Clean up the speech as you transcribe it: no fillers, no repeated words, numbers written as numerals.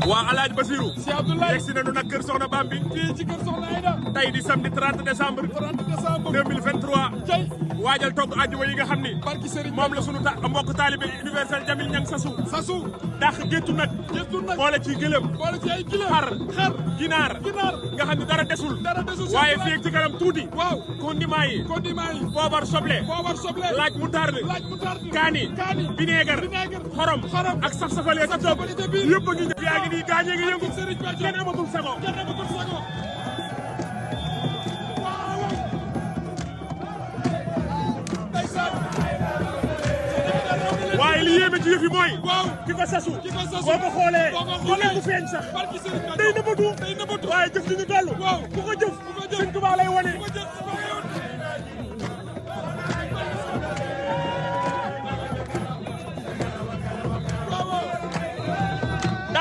waa Alaaji Basiru Cheikh Abdoulaye yegsi nañu nag kër Soxna Bambi fii ci kër Soxna Aïda tey di samedi 30 décembre 2023 tey waajal togg àjjuma yi nga xam ni barki Serigne moom la sunu mbokk taalibe universel Jamil Ñang sasu dàq géttu nag boole ci gëlëm boole ci ay gëlëm xar ginaar nga xam ne dara desul waaye fii ak ci kanam tuuti waaw condiment yi poobar soble laaj moutarde kaani vinaigre xorom ak saf-safalee sa toog yëpp a ngi ñëw yaa ngi nii gaañee ngi yëngu kenn amatul sago waaye li yéeme ci yëf yi mooy ki ko sasu boo ko xoolee du feeñ sax day nëbbatu waaye jëf li ñu toll ku ko jëf Sëñ Tuubaa lay wane